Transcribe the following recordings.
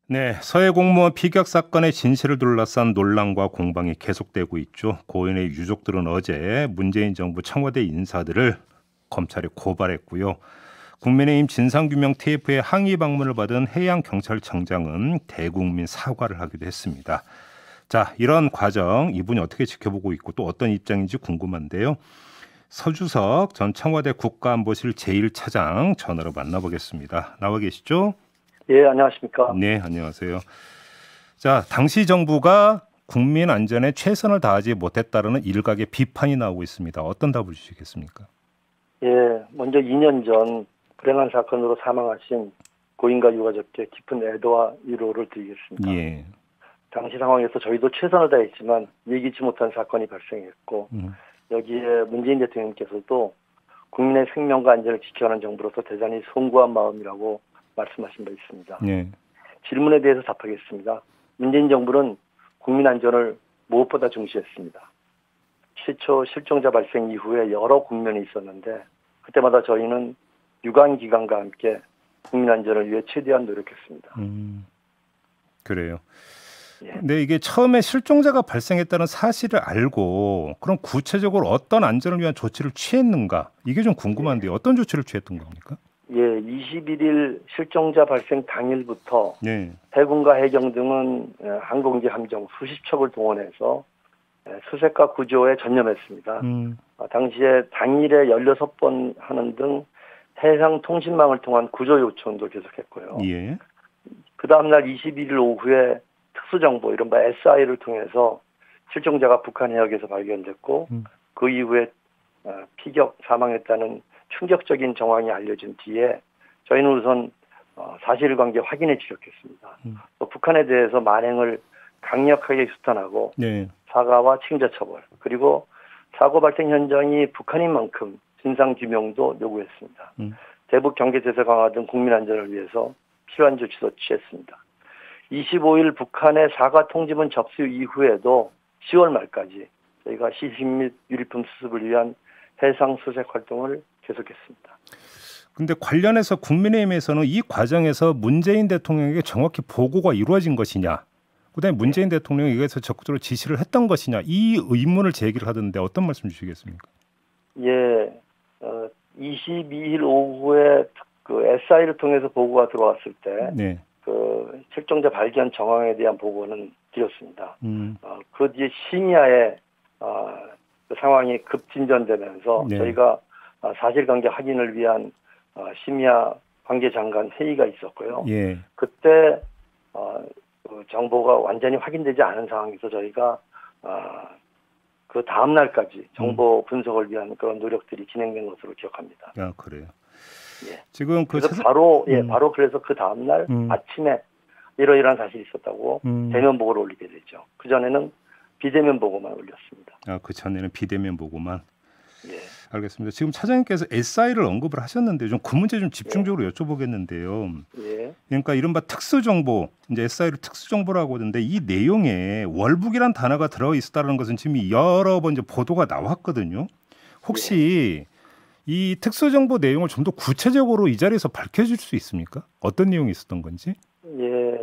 네, 서해 공무원 피격 사건의 진실을 둘러싼 논란과 공방이 계속되고 있죠. 고인의 유족들은 어제 문재인 정부 청와대 인사들을 검찰에 고발했고요. 국민의힘 진상규명 TF의 항의 방문을 받은 해양경찰청장은 대국민 사과를 하기도 했습니다. 자, 이런 과정 이분이 어떻게 지켜보고 있고 또 어떤 입장인지 궁금한데요. 서주석 전 청와대 국가안보실 제1차장 전화로 만나보겠습니다. 나와 계시죠? 예, 안녕하십니까. 네, 안녕하세요. 자, 당시 정부가 국민 안전에 최선을 다하지 못했다는 일각의 비판이 나오고 있습니다. 어떤 답을 주시겠습니까? 예, 먼저 2년 전 불행한 사건으로 사망하신 고인과 유가족께 깊은 애도와 위로를 드리겠습니다. 예. 당시 상황에서 저희도 최선을 다했지만 예기치 못한 사건이 발생했고 여기에 문재인 대통령께서도 국민의 생명과 안전을 지켜하는 정부로서 대단히 송구한 마음이라고 말씀하신 바 있습니다. 예. 질문에 대해서 답하겠습니다. 문재인 정부는 국민 안전을 무엇보다 중시했습니다. 최초 실종자 발생 이후에 여러 국면이 있었는데 그때마다 저희는 유관기관과 함께 국민 안전을 위해 최대한 노력했습니다. 그래요. 예. 근데 이게 처음에 실종자가 발생했다는 사실을 알고 그럼 구체적으로 어떤 안전을 위한 조치를 취했는가? 이게 좀 궁금한데요. 어떤 조치를 취했던 겁니까? 예, 21일 실종자 발생 당일부터 네. 해군과 해경 등은 항공기 함정 수십 척을 동원해서 수색과 구조에 전념했습니다. 당시에 당일에 16번 하는 등 해상 통신망을 통한 구조 요청도 계속했고요. 예. 그 다음날 21일 오후에 특수정보 이른바 SI를 통해서 실종자가 북한 해역에서 발견됐고 그 이후에 피격 사망했다는 충격적인 정황이 알려진 뒤에 저희는 우선 사실관계 확인에 주력했습니다. 또 북한에 대해서 만행을 강력하게 수탄하고 네. 사과와 책임자 처벌 그리고 사고 발생 현장이 북한인 만큼 진상규명도 요구했습니다. 대북 경계 제재 강화 등 국민 안전을 위해서 필요한 조치도 취했습니다. 25일 북한의 사과 통지문 접수 이후에도 10월 말까지 저희가 시식 및 유리품 수습을 위한 해상 수색 활동을 계속했습니다. 근데 관련해서 국민의힘에서는 이 과정에서 문재인 대통령에게 정확히 보고가 이루어진 것이냐, 그다음에 문재인 대통령이 이것에서 적극적으로 지시를 했던 것이냐, 이 의문을 제기를 하던데 어떤 말씀 주시겠습니까? 예, 22일 오후에 그 SI를 통해서 보고가 들어왔을 때, 네. 그 실종자 발견 정황에 대한 보고는 드렸습니다. 그 뒤에 심야에 그 상황이 급진전되면서 네. 저희가 사실관계 확인을 위한 심야 관계장관 회의가 있었고요. 예. 그때 그 정보가 완전히 확인되지 않은 상황에서 저희가 그 다음 날까지 정보 분석을 위한 그런 노력들이 진행된 것으로 기억합니다. 아, 그래요. 예. 지금 그 그래서 바로 그래서 그 다음 날 아침에 이러이러한 사실이 있었다고 대면 보고를 올리게 되죠. 그 전에는 비대면 보고만 올렸습니다. 아, 그 전에는 비대면 보고만. 예. 알겠습니다. 지금 차장님께서 SI를 언급을 하셨는데 좀 그 문제 좀 집중적으로 여쭤보겠는데요. 예. 그러니까 이른바 특수정보, 이제 SI를 특수정보라고 하던데 이 내용에 월북이란 단어가 들어 있었다는 것은 지금 여러 번 이제 보도가 나왔거든요. 혹시 이 특수정보 내용을 좀 더 구체적으로 이 자리에서 밝혀줄 수 있습니까? 어떤 내용이 있었던 건지? 예.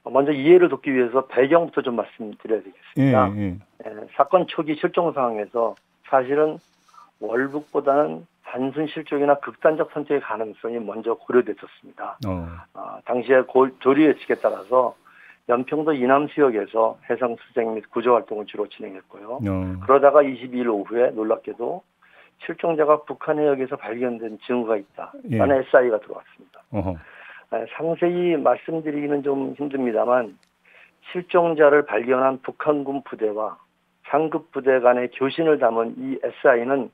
먼저 이해를 돕기 위해서 배경부터 좀 말씀드려야 되겠습니다. 예. 사건 초기 실종 상황에서 사실은 월북보다는 단순 실종이나 극단적 선택의 가능성이 먼저 고려됐었습니다. 당시에 조리 예측에 따라서 연평도 이남 수역에서 해상 수색 및 구조 활동을 주로 진행했고요. 그러다가 22일 오후에 놀랍게도 실종자가 북한 해역에서 발견된 증거가 있다라는 SI가 들어왔습니다. 상세히 말씀드리기는 좀 힘듭니다만 실종자를 발견한 북한군 부대와 상급 부대 간의 교신을 담은 이 SI는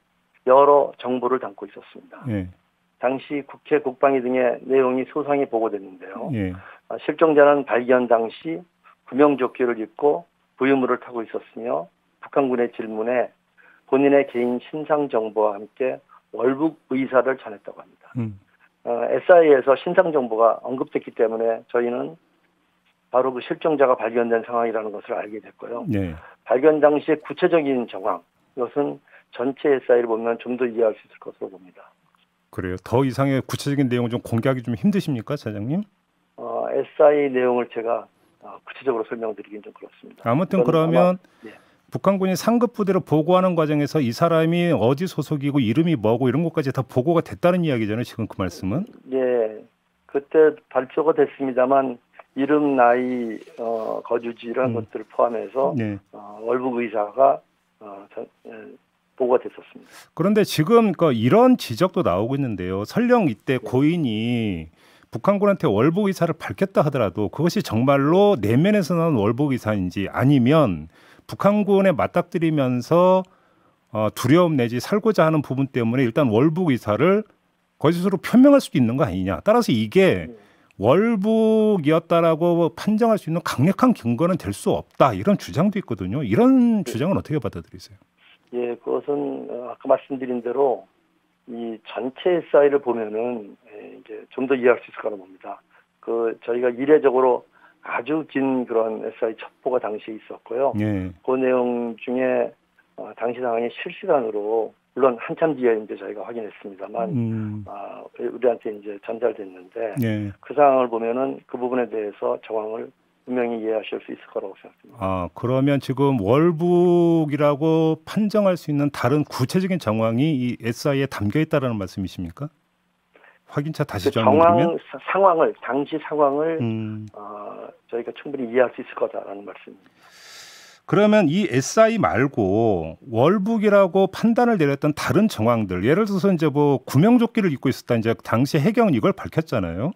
여러 정보를 담고 있었습니다. 당시 국회 국방위 등의 내용이 소상히 보고됐는데요. 실종자는 발견 당시 구명조끼를 입고 부유물을 타고 있었으며 북한군의 질문에 본인의 개인 신상 정보와 함께 월북 의사를 전했다고 합니다. SI에서 신상 정보가 언급됐기 때문에 저희는 바로 그 실종자가 발견된 상황이라는 것을 알게 됐고요. 발견 당시의 구체적인 정황, 이것은 전체 SI를 보면 좀 더 이해할 수 있을 것으로 봅니다. 그래요. 더 이상의 구체적인 내용을 좀 공개하기 좀 힘드십니까, 차장님? SI 내용을 제가 구체적으로 설명드리긴 좀 그렇습니다. 아무튼 그러면 예. 북한군이 상급 부대로 보고하는 과정에서 이 사람이 어디 소속이고 이름이 뭐고 이런 것까지 다 보고가 됐다는 이야기잖아요. 지금 그 말씀은. 예. 그때 발표가 됐습니다만 이름, 나이, 거주지 이런 것들을 포함해서 네. 월북 의사가 보고가 됐었습니다. 그런데 지금 이런 지적도 나오고 있는데요. 설령 이때 고인이 북한군한테 월북 의사를 밝혔다 하더라도 그것이 정말로 내면에서 나온 월북 의사인지 아니면 북한군에 맞닥뜨리면서 두려움 내지 살고자 하는 부분 때문에 일단 월북 의사를 거짓으로 표명할 수도 있는 거 아니냐. 따라서 이게 월북이었다라고 판정할 수 있는 강력한 근거는 될 수 없다. 이런 주장도 있거든요. 이런 주장은 어떻게 받아들이세요? 예, 그것은 아까 말씀드린 대로 이 전체 SI를 보면은 이제 좀 더 이해할 수 있을 거라고 봅니다. 저희가 이례적으로 아주 긴 그런 SI 첩보가 당시에 있었고요. 예. 그 내용 중에 당시 상황이 실시간으로 물론 한참 뒤에 이제 저희가 확인했습니다만 우리한테 이제 전달됐는데 예. 그 상황을 보면은 그 부분에 대해서 정황을 분명히 이해하실 수 있을 거라고 생각합니다. 그러면 지금 월북이라고 판정할 수 있는 다른 구체적인 정황이 이 SI에 담겨 있다라는 말씀이십니까? 확인차 다시 정리하면 당시 상황을 저희가 충분히 이해할 수 있을 거다라는 말씀입니다. 그러면 이 SI 말고 월북이라고 판단을 내렸던 다른 정황들, 예를 들어서 이제 구명조끼를 입고 있었다. 이제 당시 해경은 이걸 밝혔잖아요.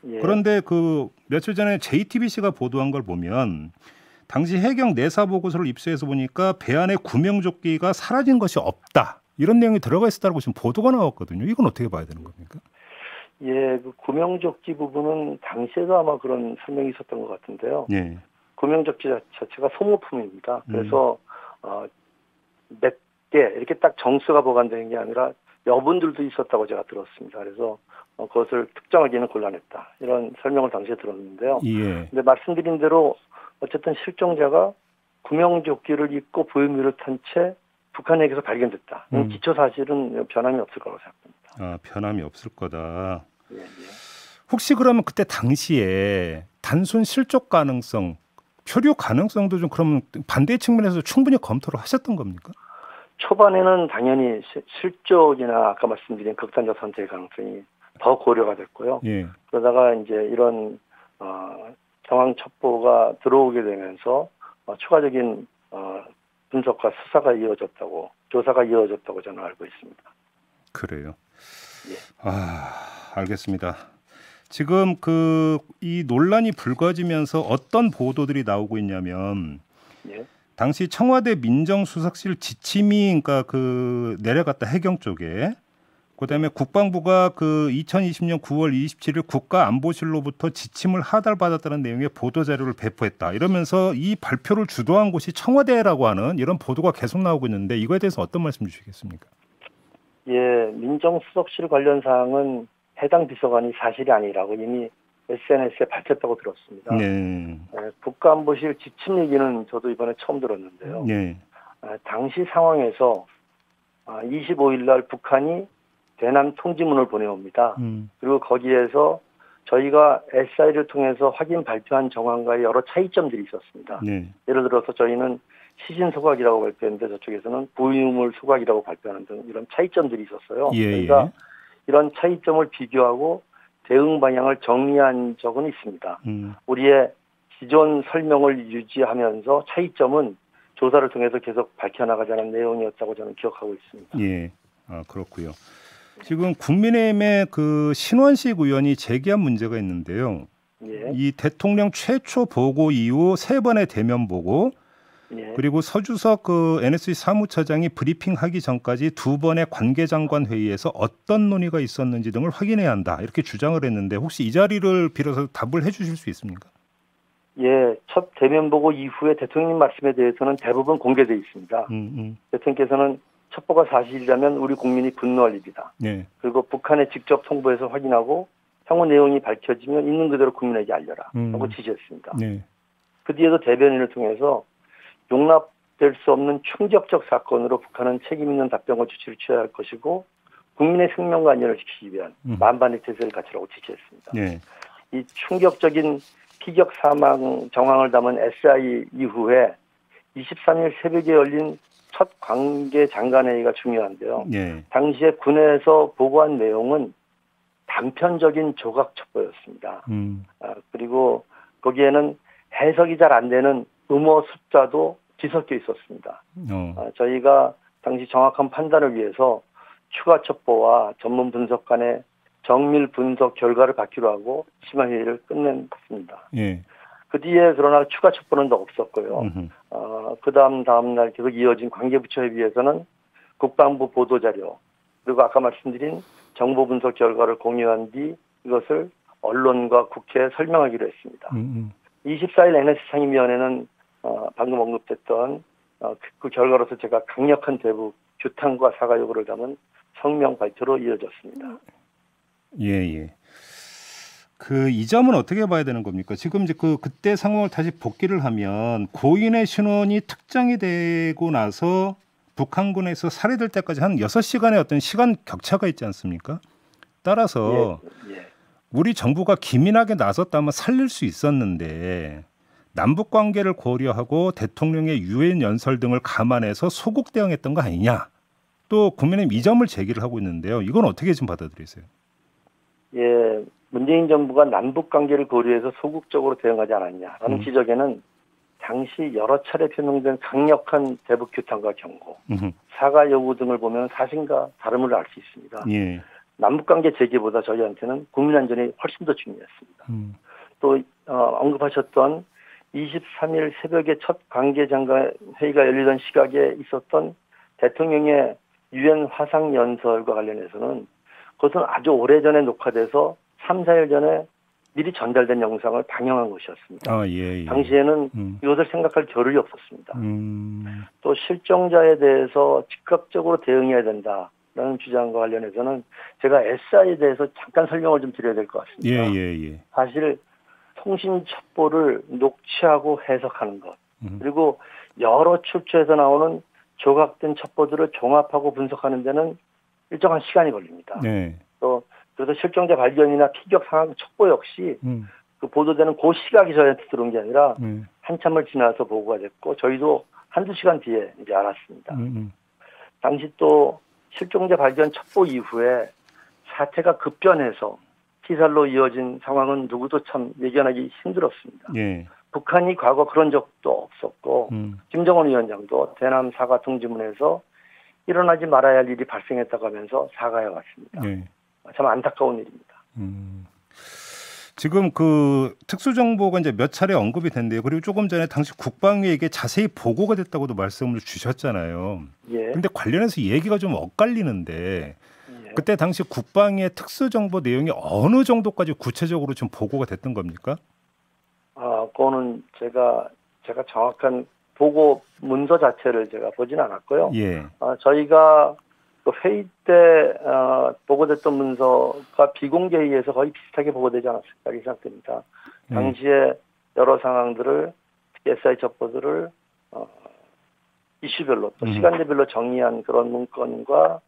예. 그런데 며칠 전에 JTBC가 보도한 걸 보면 당시 해경 내사 보고서를 입수해서 보니까 배 안에 구명조끼가 사라진 것이 없다. 이런 내용이 들어가 있었다고 지금 보도가 나왔거든요. 이건 어떻게 봐야 되는 겁니까? 예, 그 구명조끼 부분은 당시에도 아마 그런 설명이 있었던 것 같은데요. 예. 구명조끼 자체가 소모품입니다. 그래서 몇 개 이렇게 딱 정수가 보관되는 게 아니라 여분들도 있었다고 제가 들었습니다. 그래서 그것을 특정하기는 곤란했다. 이런 설명을 당시에 들었는데요. 예. 근데 말씀드린 대로 어쨌든 실종자가 구명조끼를 입고 보행기를 탄 채 북한에게서 발견됐다. 기초 사실은 변함이 없을 거라고 생각합니다. 변함이 없을 거다. 예, 예. 혹시 그러면 그때 당시에 단순 실족 가능성, 표류 가능성도 좀 그러면 반대 측면에서 충분히 검토를 하셨던 겁니까? 초반에는 당연히 실족이나 아까 말씀드린 극단적 선택 가능성이 더 고려가 됐고요. 예. 그러다가 이제 이런 정황 첩보가 들어오게 되면서 추가적인 분석과 수사가 이어졌다고, 조사가 이어졌다고 저는 알고 있습니다. 그래요. 예. 알겠습니다. 지금 이 논란이 불거지면서 어떤 보도들이 나오고 있냐면 예. 당시 청와대 민정수석실 지침이 내려갔다 해경 쪽에 그다음에 국방부가 2020년 9월 27일 국가안보실로부터 지침을 하달받았다는 내용의 보도자료를 배포했다. 이러면서 이 발표를 주도한 곳이 청와대라고 하는 이런 보도가 계속 나오고 있는데 이거에 대해서 어떤 말씀 주시겠습니까? 예, 민정수석실 관련 사항은 해당 비서관이 사실이 아니라고 이미 SNS에 밝혔다고 들었습니다. 네. 국가안보실 지침 얘기는 저도 이번에 처음 들었는데요. 네. 당시 상황에서 25일 날 북한이 대남 통지문을 보내옵니다. 그리고 거기에서 저희가 SI를 통해서 확인 발표한 정황과의 여러 차이점들이 있었습니다. 네. 예를 들어서 저희는 시신 소각이라고 발표했는데 저쪽에서는 부유물 소각이라고 발표하는 등 이런 차이점들이 있었어요. 예, 저희가 이런 차이점을 비교하고 대응 방향을 정리한 적은 있습니다. 우리의 기존 설명을 유지하면서 차이점은 조사를 통해서 계속 밝혀나가자는 내용이었다고 저는 기억하고 있습니다. 예, 그렇고요. 지금 국민의힘의 신원식 의원이 제기한 문제가 있는데요. 예. 이 대통령 최초 보고 이후 3번의 대면 보고 예. 그리고 서주석 NSC 사무처장이 브리핑하기 전까지 2번의 관계장관 회의에서 어떤 논의가 있었는지 등을 확인해야 한다. 이렇게 주장을 했는데 혹시 이 자리를 빌어서 답을 해 주실 수 있습니까? 예, 첫 대면 보고 이후에 대통령 말씀에 대해서는 대부분 공개되어 있습니다. 대통령께서는 첩보가 사실이라면 우리 국민이 분노할 일이다. 네. 그리고 북한에 직접 통보해서 확인하고 향후 내용이 밝혀지면 있는 그대로 국민에게 알려라. 라고 지시했습니다. 네. 그 뒤에도 대변인을 통해서 용납될 수 없는 충격적 사건으로 북한은 책임 있는 답변과 조치를 취해야 할 것이고 국민의 생명과 안전을 지키기 위한 만반의 태세를 갖추라고 지시했습니다. 네. 이 충격적인 피격 사망 정황을 담은 SI 이후에 23일 새벽에 열린 첫 관계 장관회의가 중요한데요. 예. 당시에 군에서 보고한 내용은 단편적인 조각 첩보였습니다. 그리고 거기에는 해석이 잘 안 되는 음어 숫자도 뒤섞여 있었습니다. 저희가 당시 정확한 판단을 위해서 추가 첩보와 전문 분석관의 정밀 분석 결과를 받기로 하고 심화회의를 끝냈습니다. 예. 그 뒤에 그러나 추가 첩보는 더 없었고요. 그 다음 날 계속 이어진 관계부처 협의에서는 국방부 보도자료 그리고 아까 말씀드린 정보 분석 결과를 공유한 뒤 이것을 언론과 국회에 설명하기로 했습니다. 24일 NSC 상임위원회는 방금 언급됐던 그 결과로서 제가 강력한 대북 규탄과 사과 요구를 담은 성명 발표로 이어졌습니다. 예. 이 점은 어떻게 봐야 되는 겁니까? 지금 이제 그때 상황을 다시 복기를 하면 고인의 신원이 특정이 되고 나서 북한군에서 살해될 때까지 한 6시간의 어떤 시간 격차가 있지 않습니까? 따라서 우리 정부가 기민하게 나섰다면 살릴 수 있었는데 남북 관계를 고려하고 대통령의 유엔 연설 등을 감안해서 소극 대응했던 거 아니냐? 또 국민의힘 이 점을 제기를 하고 있는데요. 이건 어떻게 좀 받아들이세요? 예, 문재인 정부가 남북 관계를 고려해서 소극적으로 대응하지 않았냐라는 지적에는 당시 여러 차례 표명된 강력한 대북 규탄과 경고, 사과 요구 등을 보면 사실과 다름을 알 수 있습니다. 예. 남북 관계 재개보다 저희한테는 국민 안전이 훨씬 더 중요했습니다. 또 언급하셨던 23일 새벽에 첫 관계장관 회의가 열리던 시각에 있었던 대통령의 유엔 화상 연설과 관련해서는 그것은 아주 오래전에 녹화돼서 3, 4일 전에 미리 전달된 영상을 방영한 것이었습니다. 예. 당시에는 이것을 생각할 겨를이 없었습니다. 또 실종자에 대해서 즉각적으로 대응해야 된다라는 주장과 관련해서는 제가 SI에 대해서 잠깐 설명을 좀 드려야 될 것 같습니다. 예. 사실 통신 첩보를 녹취하고 해석하는 것 그리고 여러 출처에서 나오는 조각된 첩보들을 종합하고 분석하는 데는 일정한 시간이 걸립니다. 네. 또 그래서 실종자 발견이나 피격 상황 첩보 역시 그 보도되는 그 시각이 저희한테 들어온 게 아니라 한참을 지나서 보고가 됐고 저희도 한두 시간 뒤에 이제 알았습니다. 당시 또 실종자 발견 첩보 이후에 사태가 급변해서 피살로 이어진 상황은 누구도 참 예견하기 힘들었습니다. 예. 북한이 과거 그런 적도 없었고 김정은 위원장도 대남 사과 통지문에서 일어나지 말아야 할 일이 발생했다고 하면서 사과해 왔습니다. 예. 참 안타까운 일입니다. 지금 그 특수정보가 이제 몇 차례 언급이 된대요. 그리고 조금 전에 당시 국방위에게 자세히 보고가 됐다고도 말씀을 주셨잖아요. 그런데 관련해서 얘기가 좀 엇갈리는데 그때 당시 국방위의 특수정보 내용이 어느 정도까지 구체적으로 좀 보고가 됐던 겁니까? 그거는 제가 정확한 보고 문서 자체를 제가 보진 않았고요. 예. 저희가 그 회의 때 보고됐던 문서가 비공개 회의에서 거의 비슷하게 보고되지 않았을까 이렇게 생각됩니다. 당시에 여러 상황들을 SI 첩보들을 이슈별로 또 시간대별로 정리한 그런 문건과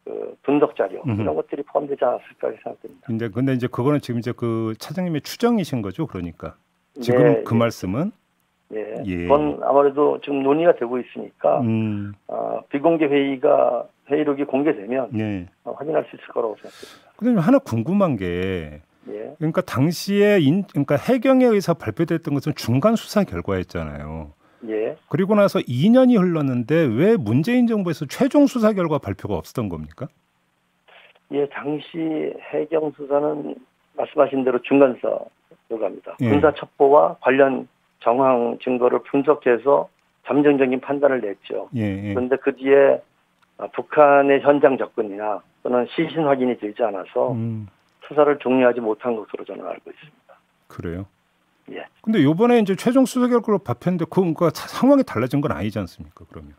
그 분석 자료 이런 것들이 포함되지 않았을까 이렇게 생각됩니다. 근데 이제 그거는 지금 이제 그 차장님의 추정이신 거죠, 그러니까 지금 그 말씀은. 예. 그건 아무래도 지금 논의가 되고 있으니까 비공개 회의록이 공개되면 확인할 수 있을 거라고 생각합니다. 그런데 하나 궁금한 게 그러니까 당시에 그러니까 해경에 의해서 발표됐던 것은 중간 수사 결과였잖아요. 그리고 나서 2년이 흘렀는데 왜 문재인 정부에서 최종 수사 결과 발표가 없었던 겁니까? 당시 해경 수사는 말씀하신 대로 중간 수사 결과입니다. 군사 첩보와 관련 정황 증거를 분석해서 잠정적인 판단을 냈죠. 그런데 그 뒤에 북한의 현장 접근이나 또는 시신 확인이 되지 않아서 수사를 종료하지 못한 것으로 저는 알고 있습니다. 그래요? 예. 근데 이번에 이제 최종 수사 결과로 발표했는데 그러니까 상황이 달라진 건 아니지 않습니까? 그러면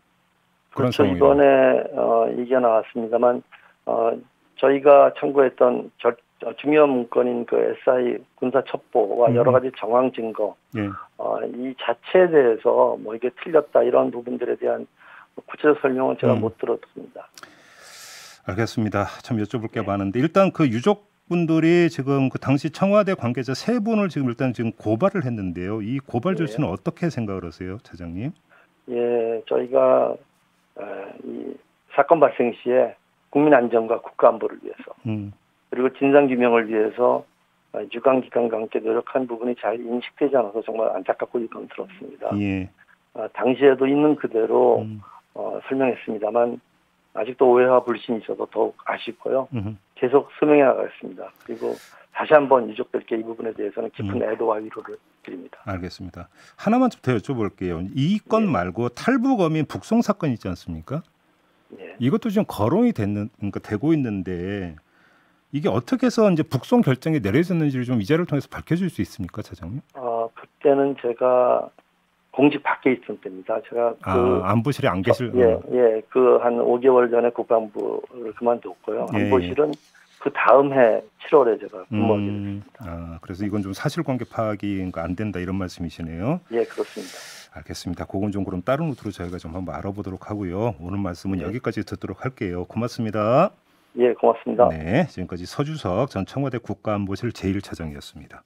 그렇죠. 이번에 얘기가 나왔습니다만 저희가 참고했던 중요한 문건인 그 SI 군사 첩보와 여러 가지 정황 증거 이 자체에 대해서 뭐 이게 틀렸다 이런 부분들에 대한 구체적 설명은 제가 못 들었습니다. 알겠습니다. 참 여쭤볼 게 많은데 일단 그 유족 유족분들이 지금 그 당시 청와대 관계자 세 분을 지금 일단 지금 고발을 했는데요. 이 고발 조치는 어떻게 생각을 하세요, 차장님? 예, 저희가 이 사건 발생 시에 국민 안전과 국가 안보를 위해서 그리고 진상 규명을 위해서 유관기관과 함께 노력한 부분이 잘 인식되지 않아서 정말 안타깝고 유감스럽습니다. 예. 당시에도 있는 그대로 설명했습니다만 아직도 오해와 불신이 있어서 더욱 아쉽고요. 계속 소명해 나가겠습니다. 그리고 다시 한번 유족들께 이 부분에 대해서는 깊은 애도와 위로를 드립니다. 알겠습니다. 하나만 좀 더 여쭤볼게요. 이 건 말고 탈북어민 북송 사건 있지 않습니까? 예. 이것도 지금 거론이 되고 있는데 이게 어떻게 해서 이제 북송 결정이 내려졌는지를 좀 이 자료를 통해서 밝혀줄 수 있습니까, 차장님? 그때는 제가 공직 밖에 있던 때입니다. 제가 안보실에 안 계실. 그 한 5개월 전에 국방부를 그만뒀고요. 예. 안보실은 그 다음 해 7월에 제가 근무하게 됐습니다. 그래서 이건 좀 사실관계 파악이 안 된다 이런 말씀이시네요. 예, 그렇습니다. 알겠습니다. 그건 좀 그럼 다른 루트로 저희가 좀 한번 알아보도록 하고요. 오늘 말씀은 여기까지 듣도록 할게요. 고맙습니다. 예, 고맙습니다. 네, 지금까지 서주석 전 청와대 국가안보실 제1차장이었습니다.